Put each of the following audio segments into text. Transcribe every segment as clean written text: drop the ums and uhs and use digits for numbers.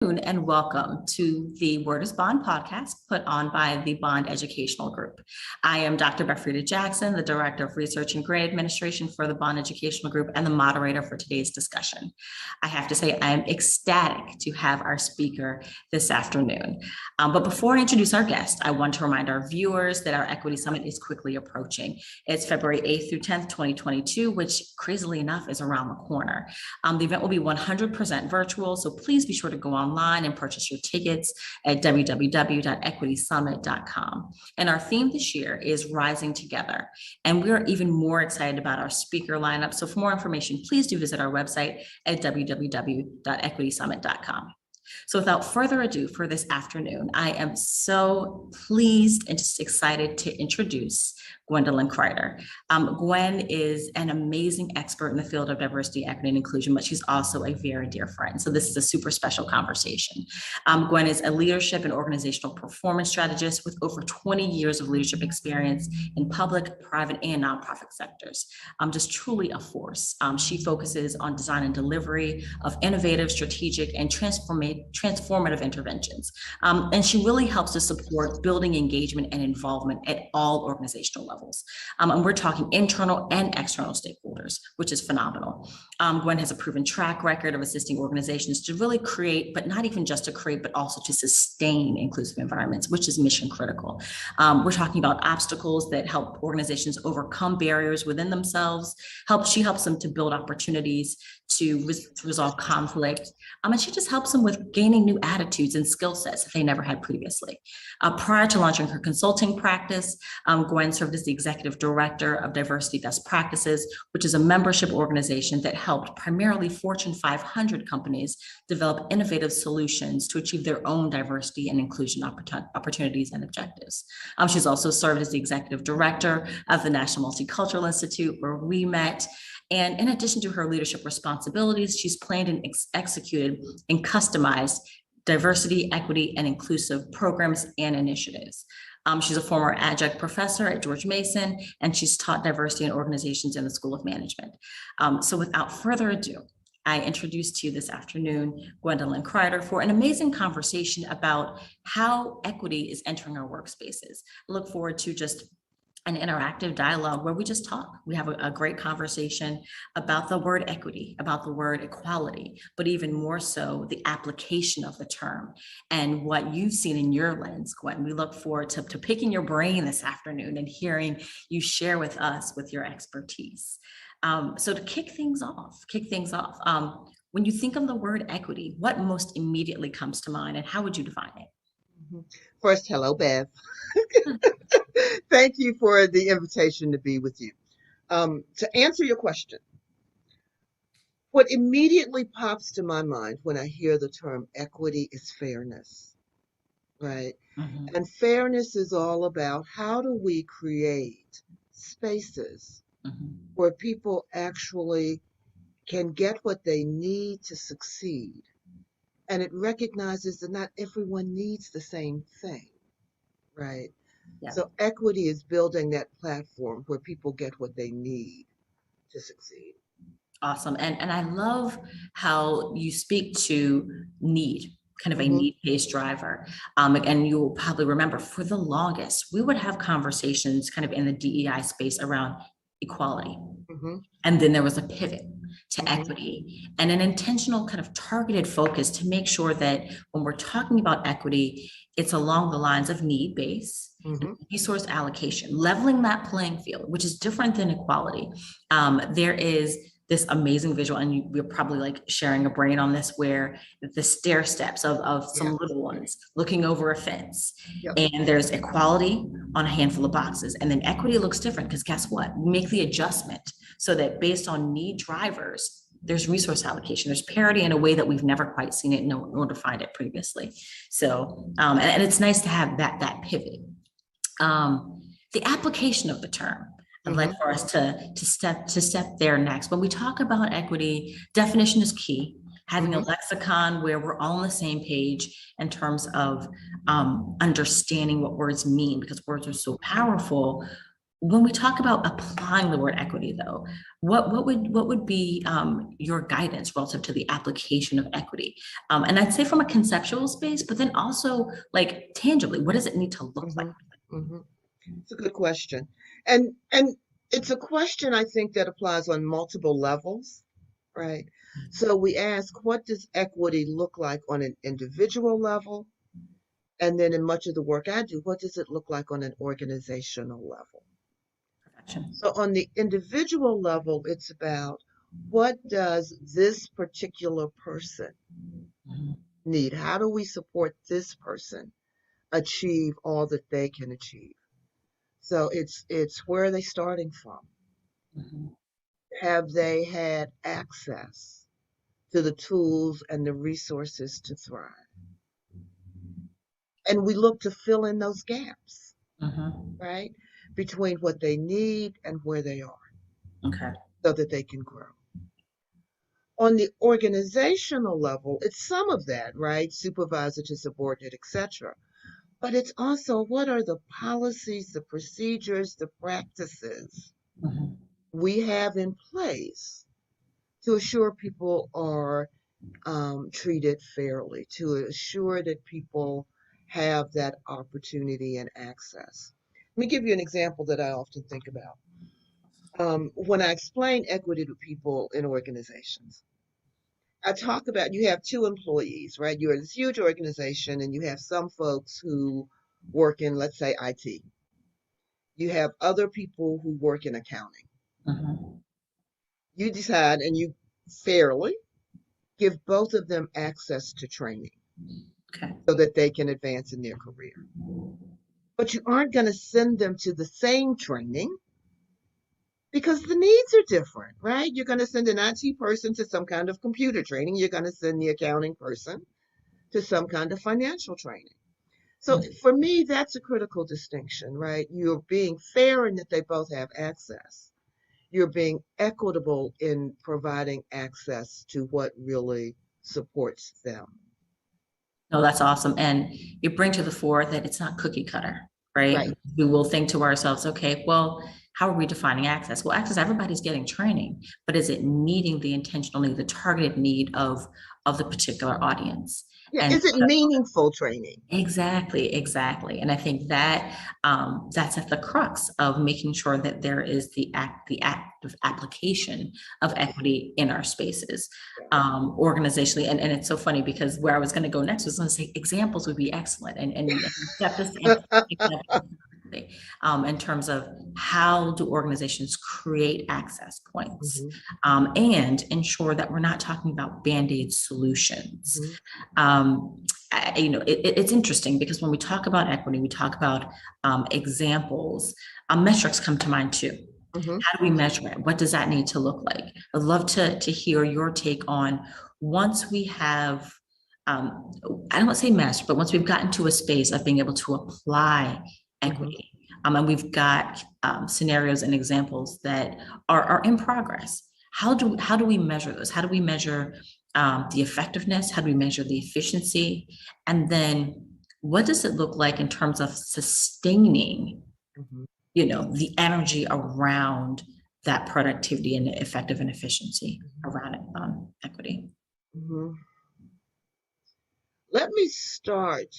afternoon, and welcome to the Word is Bond podcast put on by the Bond Educational Group. I am Dr. Befrida Jackson, the Director of Research and Grant Administration for the Bond Educational Group and the moderator for today's discussion. I have to say I am ecstatic to have our speaker this afternoon. But before I introduce our guest, I want to remind our viewers that our Equity Summit is quickly approaching. It's February 8th through 10th, 2022, which crazily enough is around the corner. The event will be 100% virtual, so please be sure to go online and purchase your tickets at www.equitysummit.com. And our theme this year is Rising Together, and we're even more excited about our speaker lineup. So for more information, please do visit our website at www.equitysummit.com. So without further ado, for this afternoon, I am so pleased and just excited to introduce Gwendolyn Crider. Gwen is an amazing expert in the field of diversity, equity, and inclusion, but she's also a very dear friend. So this is a super special conversation. Gwen is a leadership and organizational performance strategist with over 20 years of leadership experience in public, private, and nonprofit sectors. Just truly a force. She focuses on design and delivery of innovative, strategic, and transformative interventions. And she really helps to support building engagement and involvement at all organizational levels. And we're talking internal and external stakeholders, which is phenomenal. Gwen has a proven track record of assisting organizations to really create, but not even just to create, but also to sustain inclusive environments, which is mission critical. We're talking about obstacles that help organizations overcome barriers within themselves. She helps them to build opportunities to resolve conflict. And she just helps them with gaining new attitudes and skill sets that they never had previously. Prior to launching her consulting practice, Gwen served as the executive director of Diversity Best Practices, which is a membership organization that helped primarily Fortune 500 companies develop innovative solutions to achieve their own diversity and inclusion opportunities and objectives. She's also served as the executive director of the National Multicultural Institute, where we met. And in addition to her leadership responsibilities, she's planned and executed and customized diversity, equity, and inclusive programs and initiatives. She's a former adjunct professor at George Mason, and she's taught diversity in organizations in the School of Management. So without further ado, I introduce to you this afternoon, Gwendolyn Crider, for an amazing conversation about how equity is entering our workspaces. I look forward to just an interactive dialogue where we just talk. We have a great conversation about the word equity, about the word equality, but even more so the application of the term and what you've seen in your lens, Gwen. We look forward to picking your brain this afternoon and hearing you share with us with your expertise. So to kick things off, when you think of the word equity, what most immediately comes to mind and how would you define it? First, hello, Bev. Thank you for the invitation to be with you. To answer your question, what immediately pops to my mind when I hear the term equity is fairness, right? Mm-hmm. And fairness is all about how do we create spaces where people actually can get what they need to succeed. And it recognizes that not everyone needs the same thing, right? Yeah. So equity is building that platform where people get what they need to succeed. Awesome. And I love how you speak to need, kind of a need-based driver. And you'll probably remember for the longest, we would have conversations kind of in the DEI space around equality. And then there was a pivot to equity and an intentional kind of targeted focus to make sure that when we're talking about equity, it's along the lines of need-based resource allocation, leveling that playing field, which is different than equality. There is this amazing visual, and we're probably like sharing a brain on this, where the stair steps of some little ones looking over a fence. And there's equality on a handful of boxes. And then equity looks different because guess what? We make the adjustment so that based on need drivers, there's resource allocation, there's parity in a way that we've never quite seen it nor defined it previously. So, and it's nice to have that pivot. The application of the term, I'd like for us to step there next. When we talk about equity, definition is key. Having a lexicon where we're all on the same page in terms of understanding what words mean, because words are so powerful. when we talk about applying the word equity, though, what would be your guidance relative to the application of equity? And I'd say from a conceptual space, but then also like tangibly, what does it need to look like? Hmm. Hmm. It's a good question. And it's a question I think that applies on multiple levels, right? So we ask, what does equity look like on an individual level? And then in much of the work I do, what does it look like on an organizational level? Perfection. So on the individual level, it's about what does this particular person Mhm. need? How do we support this person achieve all that they can achieve? So it's where are they starting from? Mhm. Have they had access to the tools and the resources to thrive? And we look to fill in those gaps, Mhm. right? Between what they need and where they are Okay. so that they can grow. On the organizational level, it's some of that, right? Supervisor to subordinate, etc. But it's also what are the policies, the procedures, the practices Mhm. we have in place to assure people are treated fairly, to assure that people have that opportunity and access. Let me give you an example that I often think about. When I explain equity to people in organizations, I talk about you have two employees, right? You're in this huge organization and you have some folks who work in, let's say, IT. You have other people who work in accounting. Mhm. You decide and you fairly give both of them access to training Okay. so that they can advance in their career. But you aren't going to send them to the same training because the needs are different, right? You're going to send an IT person to some kind of computer training. You're going to send the accounting person to some kind of financial training. So Mhm. for me, that's a critical distinction, right? You're being fair in that they both have access. You're being equitable in providing access to what really supports them. No, that's awesome. And you bring to the fore that it's not cookie cutter, right? Right. We will think to ourselves, okay, well, how are we defining access? Well, access, everybody's getting training, but is it meeting the intentional need, the targeted need of the particular audience? Yeah. And Is it meaningful training? exactly, exactly. And I think that that's at the crux of making sure that there is the active application of Yes. equity in our spaces, Yes. organizationally. And it's so funny because where I was going to go next was going to say examples would be excellent and set this in terms of how do organizations create access points Mhm, and ensure that we're not talking about band-aid solutions. mhm, It's interesting because when we talk about equity, we talk about examples. Metrics come to mind too. mhm. How do we measure it? What does that need to look like? I'd love to hear your take on once we have, um, I don't want to say mesh, but once we've gotten to a space of being able to apply Mhm. equity, and we've got scenarios and examples that are in progress. How do we measure those? How do we measure the effectiveness? How do we measure the efficiency? And then what does it look like in terms of sustaining, Mhm. the energy around that productivity and effective and efficiency Mhm. around it, equity? Mhm. Let me start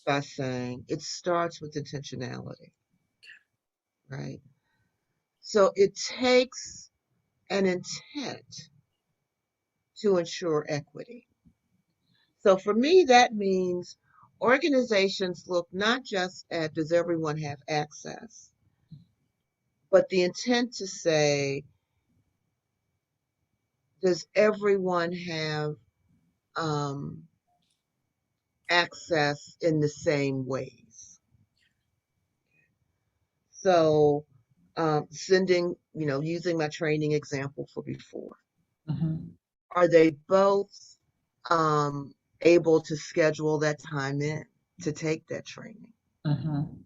by saying it starts with intentionality, right? So it takes an intent to ensure equity. So for me, that means organizations look not just at does everyone have access, but the intent to say, does everyone have um, access in the same ways? So, sending, using my training example for before, Mhm. are they both able to schedule that time in to take that training? Mhm.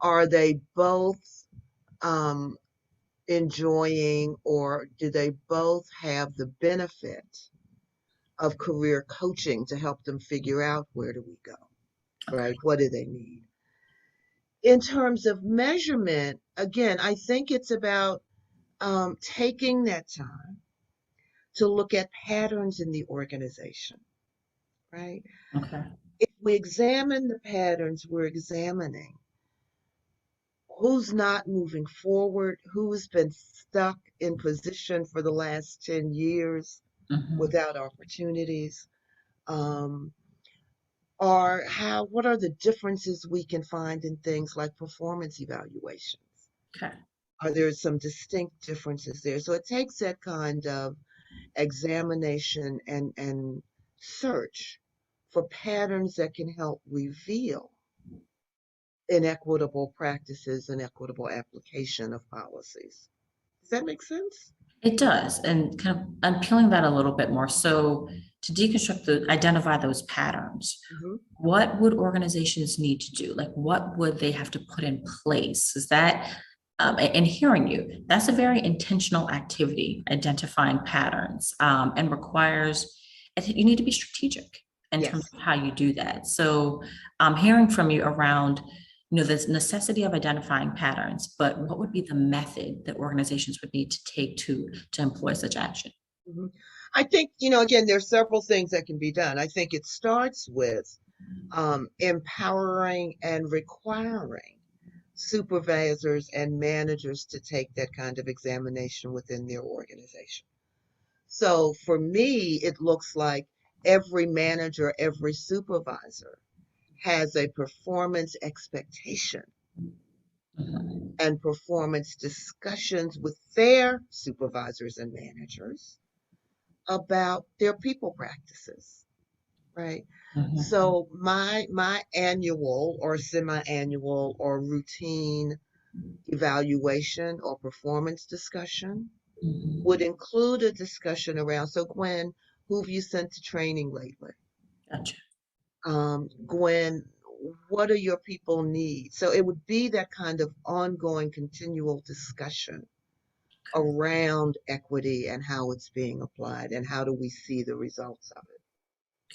Are they both um, enjoying or do they both have the benefit of career coaching to help them figure out where do we go, right? What do they need? In terms of measurement, again, I think it's about taking that time to look at patterns in the organization, right? Okay. If we examine the patterns, we're examining who's not moving forward, who's been stuck in position for the last 10 years Mhm. without opportunities, um, or what are the differences we can find in things like performance evaluations? Okay. Are there some distinct differences there? So it takes that kind of examination and search for patterns that can help reveal inequitable practices and equitable application of policies. Does that make sense? It does, and kind of unpeeling that a little bit more. So to deconstruct identify those patterns, Hmm. what would organizations need to do? Like, what would they have to put in place? Is that, and hearing you, that's a very intentional activity, identifying patterns, and requires, I think you need to be strategic in terms Yes. of how you do that. So, hearing from you around, the necessity of identifying patterns, but what would be the method that organizations would need to take to employ such action? Hmm. I think, again, there's several things that can be done. I think it starts with empowering and requiring supervisors and managers to take that kind of examination within their organization. So for me, it looks like every manager, every supervisor has a performance expectation Mhm. and performance discussions with their supervisors and managers about their people practices, right? Mhm. So my annual or semi-annual or routine evaluation or performance discussion would Mhm. include a discussion around, so Gwen, who have you sent to training lately? Gotcha. Gwen, what do your people need? So it would be that kind of ongoing, continual discussion around equity and how it's being applied and how do we see the results of it.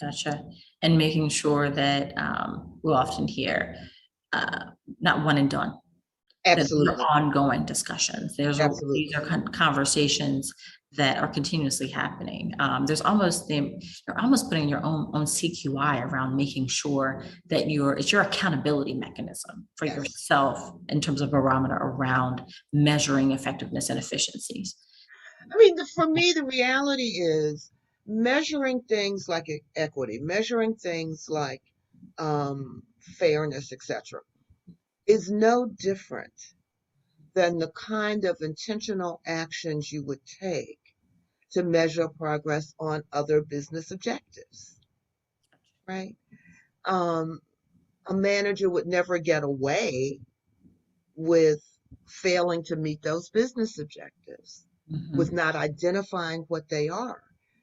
Gotcha. And making sure that we'll often hear uh, not one and done, that these are Absolutely. ongoing discussions. These Absolutely. are conversations that are continuously happening. You're almost putting your own CQI around making sure that it's your accountability mechanism for Yes. yourself in terms of barometer around measuring effectiveness and efficiencies. I mean, for me, the reality is measuring things like equity, measuring things like fairness, etc., is no different than the kind of intentional actions you would take to measure progress on other business objectives, right? Um, a manager would never get away with failing to meet those business objectives, with Mhm. not identifying what they are,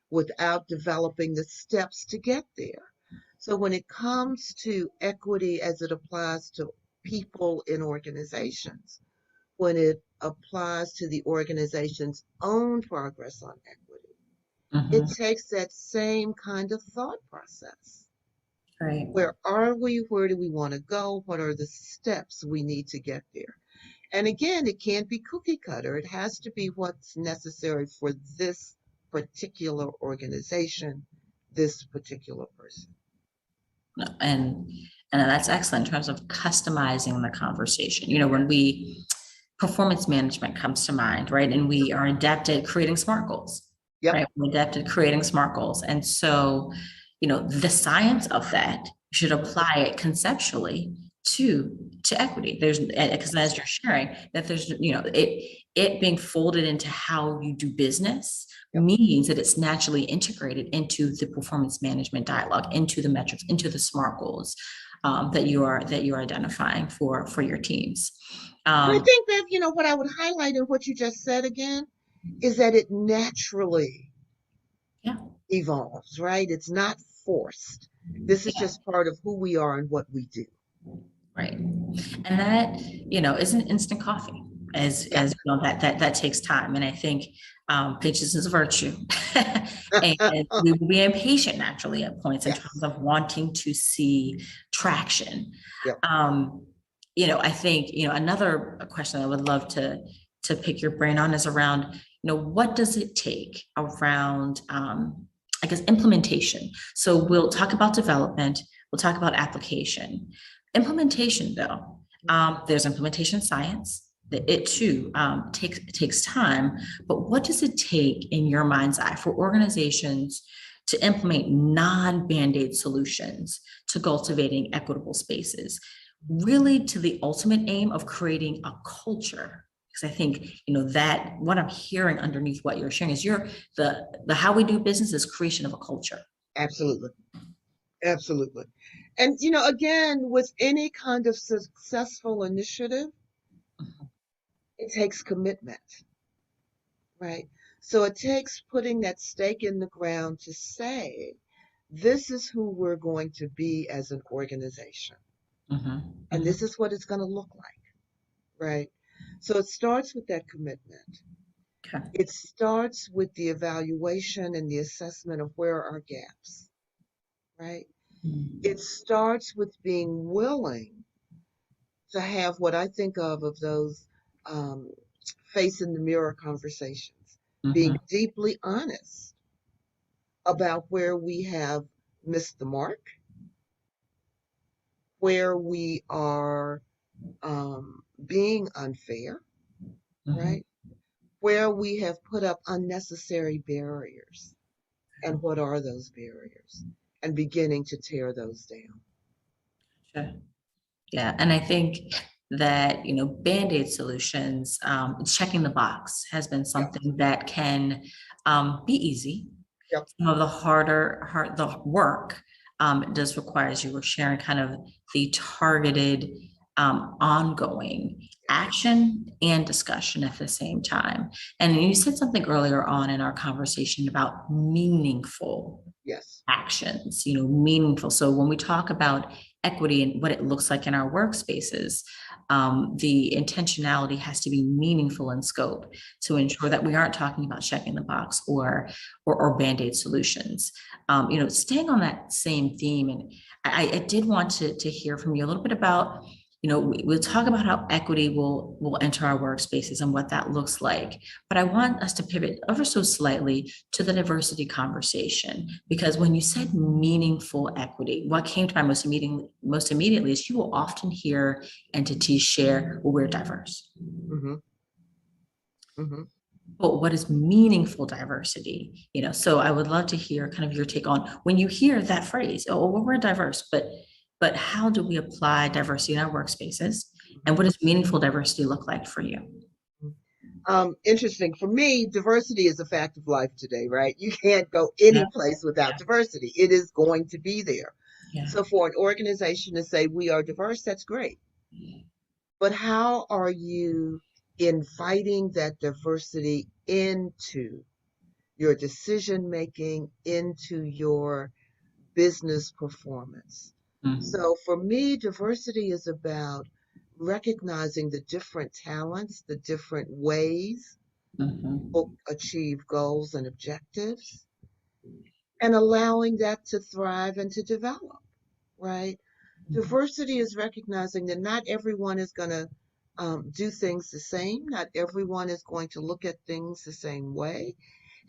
without developing the steps to get there. So when it comes to equity as it applies to people in organizations, when it applies to the organization's own progress on equity, it Mhm. takes that same kind of thought process. Right. Where are we? Where do we want to go? What are the steps we need to get there? And again, it can't be cookie cutter. It has to be what's necessary for this particular organization, this particular person. No, and that's excellent in terms of customizing the conversation. When we performance management comes to mind, right? And we are adept at creating SMART goals, Yep. right? We're adept at creating SMART goals. And so, the science of that should apply it conceptually to equity. There's because as you're sharing that there's it being folded into how you do business Yep. means that it's naturally integrated into the performance management dialogue, into the metrics, into the SMART goals that you're identifying for your teams. And I Um, think that, what I would highlight in what you just said again is that it naturally yeah, evolves, right? It's not forced. This is yeah, just part of who we are and what we do. right. And that isn't instant coffee, Yeah. that takes time. And I think patience is a virtue, and we will be impatient naturally at points in terms Yes. of wanting to see traction. Yep. Um, I think, another question I would love to pick your brain on is around, what does it take around, I guess, implementation. So we'll talk about development, we'll talk about application. Implementation, though, there's implementation science. It too takes time, but what does it take in your mind's eye for organizations to implement non-band-aid solutions to cultivating equitable spaces, really to the ultimate aim of creating a culture? Because I think, that what I'm hearing underneath what you're sharing is the how we do business is creation of a culture. Absolutely. Absolutely. And, again, with any kind of successful initiative, it takes commitment, right? So it takes putting that stake in the ground to say, this is who we're going to be as an organization. Mhm, And mhm. this is what it's going to look like, right? So it starts with that commitment. Okay. It starts with the evaluation and the assessment of where are our gaps, right? It starts with being willing to have what I think of those um, face in the mirror conversations, being Mhm, deeply honest about where we have missed the mark, where we are being unfair, mhm. right? Where we have put up unnecessary barriers, and what are those barriers, and beginning to tear those down. Sure. Yeah, and I think that, Band-Aid solutions, checking the box has been Yep, something that can be easy. yep, Some of the the work does require, as you were sharing, kind of the targeted, ongoing action and discussion at the same time. And you said something earlier on in our conversation about meaningful yes, actions, meaningful. So when we talk about equity and what it looks like in our workspaces, the intentionality has to be meaningful in scope to ensure that we aren't talking about checking the box or band-aid solutions. Staying on that same theme, and I did want to hear from you a little bit about, we'll talk about how equity will enter our workspaces and what that looks like. But I want us to pivot ever so slightly to the diversity conversation, because when you said meaningful equity, what came to mind most immediately is you will often hear entities share, well, we're diverse. mm-hmm, mm-hmm. But what is meaningful diversity? So I would love to hear kind of your take on when you hear that phrase, oh, well, we're diverse, but how do we apply diversity in our workspaces? And what does meaningful diversity look like for you? Interesting. For me, diversity is a fact of life today, right? You can't go Yeah, any place without diversity. It is going to be there. yeah. So for an organization to say we are diverse, that's great. But how are you inviting that diversity into your decision making, into your business performance? Mhm, So for me, diversity is about recognizing the different talents, the different ways mhm, people achieve goals and objectives, and allowing that to thrive and to develop, right? mhm, Diversity is recognizing that not everyone is going to do things the same, not everyone is going to look at things the same way,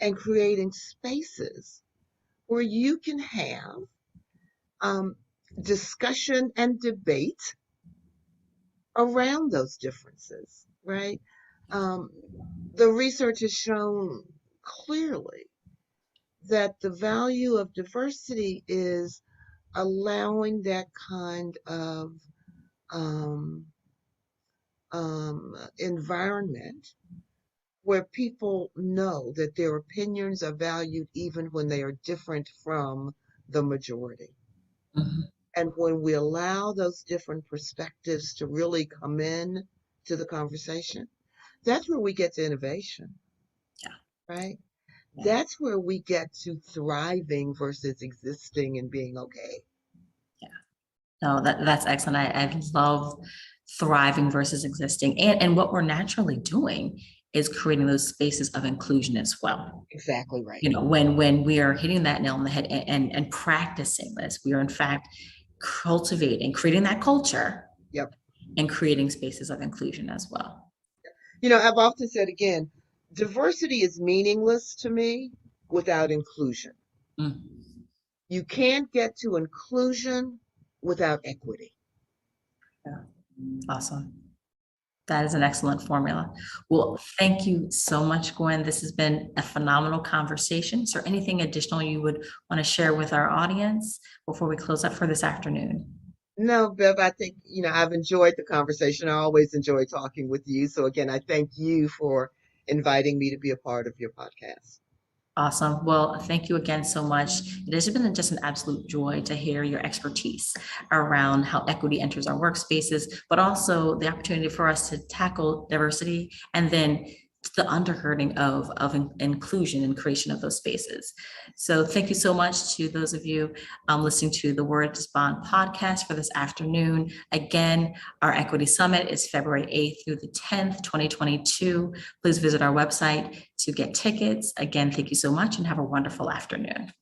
and creating spaces where you can have um, discussion and debate around those differences, right? Um, the research has shown clearly that the value of diversity is allowing that kind of um, environment where people know that their opinions are valued even when they are different from the majority. mhm. And when we allow those different perspectives to really come in to the conversation, that's where we get to innovation, Yeah, right? yeah, That's where we get to thriving versus existing and being okay. yeah. No, that's excellent. I love thriving versus existing. And what we're naturally doing is creating those spaces of inclusion as well. Exactly right. When we are hitting that nail on the head and practicing this, we are in fact cultivating, creating that culture Yep. and creating spaces of inclusion as well. I've often said again, diversity is meaningless to me without inclusion. Mm, You can't get to inclusion without equity. yeah. Awesome. That is an excellent formula. Well, thank you so much, Gwen. This has been a phenomenal conversation. Is there anything additional you would want to share with our audience before we close up for this afternoon? No, Bev, I think, I've enjoyed the conversation. I always enjoy talking with you. So again, I thank you for inviting me to be a part of your podcast. Awesome. Well, thank you again so much. It has been just an absolute joy to hear your expertise around how equity enters our workspaces, but also the opportunity for us to tackle diversity and then the undergirding of inclusion and creation of those spaces. So thank you so much to those of you listening to the Word is Bond podcast for this afternoon. Again, our Equity Summit is February 8th through the 10th, 2022. Please visit our website to get tickets. Again, thank you so much and have a wonderful afternoon.